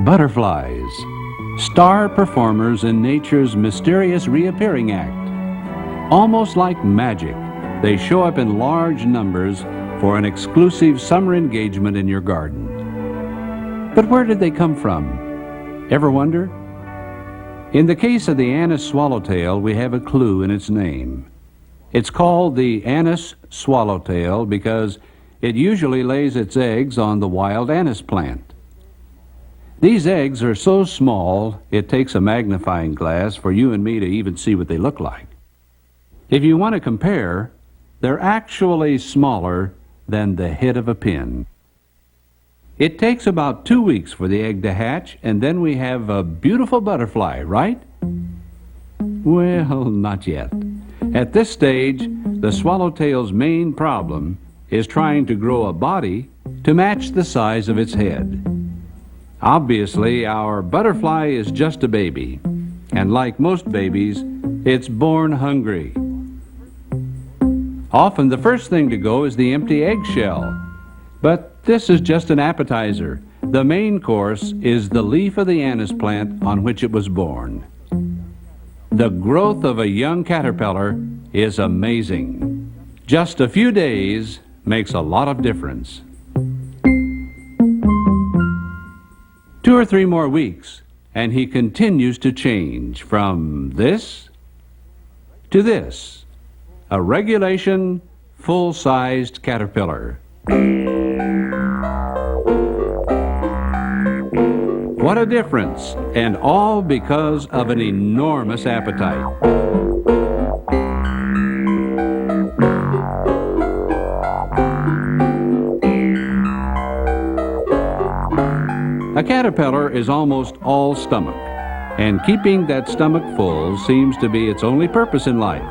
Butterflies, star performers in nature's mysterious reappearing act. Almost like magic, they show up in large numbers for an exclusive summer engagement in your garden. But where did they come from? Ever wonder? In the case of the anise swallowtail, we have a clue in its name. It's called the anise swallowtail because it usually lays its eggs on the wild anise plant. These eggs are so small, it takes a magnifying glass for you and me to even see what they look like. If you want to compare, they're actually smaller than the head of a pin. It takes about 2 weeks for the egg to hatch, and then we have a beautiful butterfly, right? Well, not yet. At this stage, the swallowtail's main problem is trying to grow a body to match the size of its head. Obviously, our butterfly is just a baby, and like most babies, it's born hungry. Often the first thing to go is the empty eggshell, but this is just an appetizer. The main course is the leaf of the anise plant on which it was born. The growth of a young caterpillar is amazing. Just a few days makes a lot of difference. 2 or 3 more weeks, and he continues to change from this to this, a regulation, full-sized caterpillar. What a difference, and all because of an enormous appetite. A caterpillar is almost all stomach, and keeping that stomach full seems to be its only purpose in life.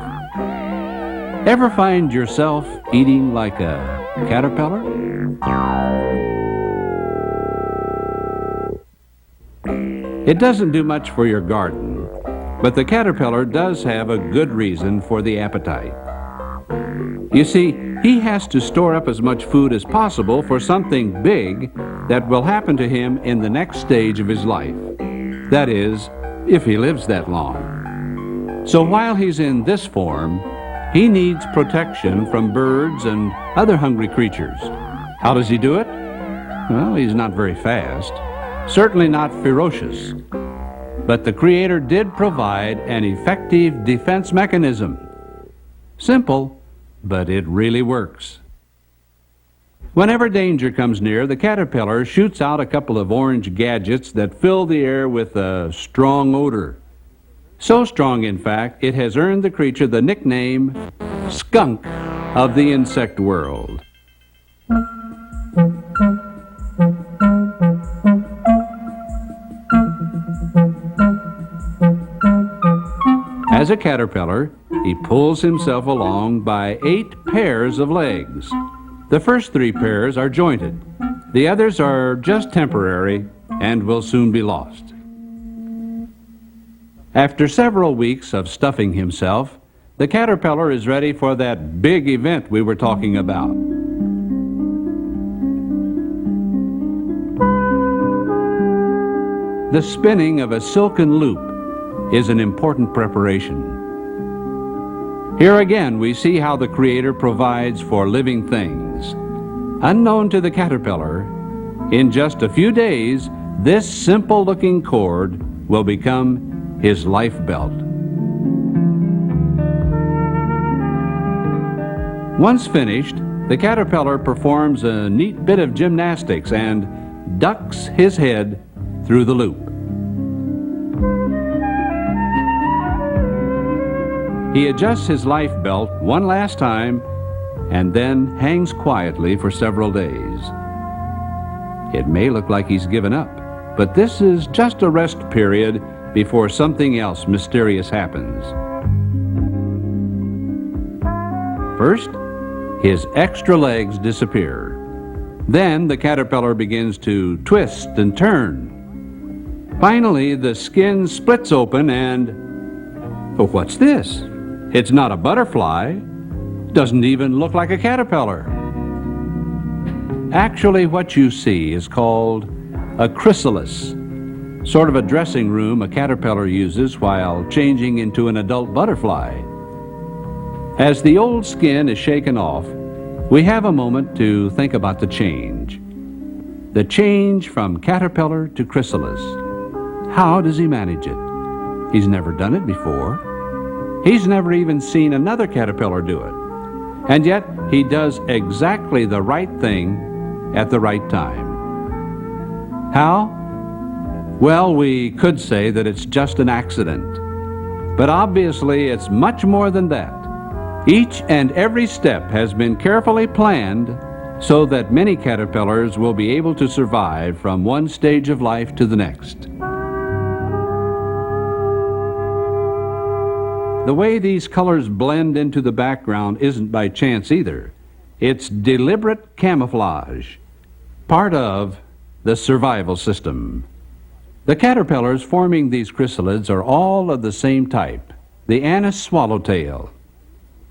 Ever find yourself eating like a caterpillar? It doesn't do much for your garden, but the caterpillar does have a good reason for the appetite. You see, he has to store up as much food as possible for something big that will happen to him in the next stage of his life. That is, if he lives that long. So while he's in this form, he needs protection from birds and other hungry creatures. How does he do it? Well, he's not very fast, certainly not ferocious. But the Creator did provide an effective defense mechanism. Simple, but it really works. Whenever danger comes near, the caterpillar shoots out a couple of orange gadgets that fill the air with a strong odor. So strong, in fact, it has earned the creature the nickname skunk of the insect world. As a caterpillar, he pulls himself along by 8 pairs of legs. The first 3 pairs are jointed. The others are just temporary and will soon be lost. After several weeks of stuffing himself, the caterpillar is ready for that big event we were talking about. The spinning of a silken loop is an important preparation. Here again we see how the Creator provides for living things. Unknown to the caterpillar, in just a few days, this simple-looking cord will become his life belt. Once finished, the caterpillar performs a neat bit of gymnastics and ducks his head through the loop. He adjusts his life belt one last time and then hangs quietly for several days. It may look like he's given up, but this is just a rest period before something else mysterious happens. First, his extra legs disappear. Then the caterpillar begins to twist and turn. Finally, the skin splits open and... oh, what's this? It's not a butterfly. Doesn't even look like a caterpillar. Actually, what you see is called a chrysalis, sort of a dressing room a caterpillar uses while changing into an adult butterfly. As the old skin is shaken off, we have a moment to think about the change. The change from caterpillar to chrysalis. How does he manage it? He's never done it before. He's never even seen another caterpillar do it. And yet, he does exactly the right thing at the right time. How? Well, we could say that it's just an accident. But obviously, it's much more than that. Each and every step has been carefully planned so that many caterpillars will be able to survive from one stage of life to the next. The way these colors blend into the background isn't by chance either. It's deliberate camouflage, part of the survival system. The caterpillars forming these chrysalids are all of the same type, the anise swallowtail.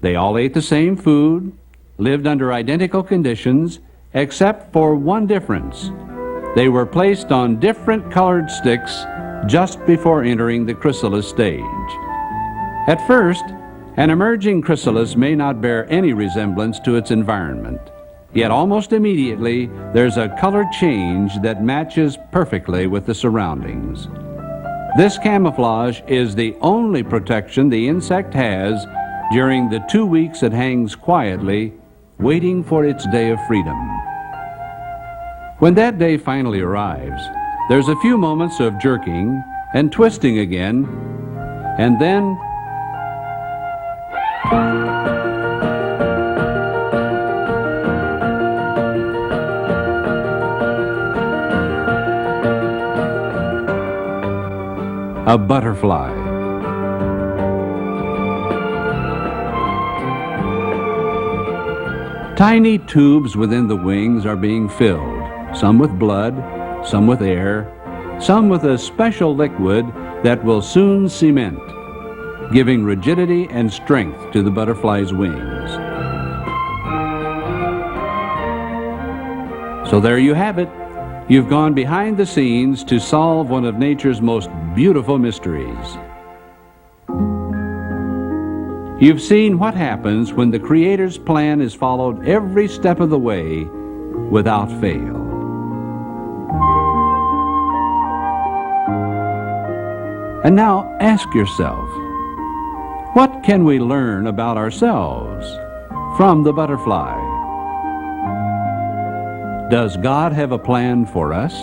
They all ate the same food, lived under identical conditions, except for one difference. They were placed on different colored sticks just before entering the chrysalis stage. At first, an emerging chrysalis may not bear any resemblance to its environment. Yet almost immediately, there's a color change that matches perfectly with the surroundings. This camouflage is the only protection the insect has during the 2 weeks it hangs quietly, waiting for its day of freedom. When that day finally arrives, there's a few moments of jerking and twisting again, and then a butterfly. Tiny tubes within the wings are being filled, some with blood, some with air, some with a special liquid that will soon cement, giving rigidity and strength to the butterfly's wings. So there you have it. You've gone behind the scenes to solve one of nature's most beautiful mysteries. You've seen what happens when the Creator's plan is followed every step of the way without fail. And now ask yourself, what can we learn about ourselves from the butterfly? Does God have a plan for us?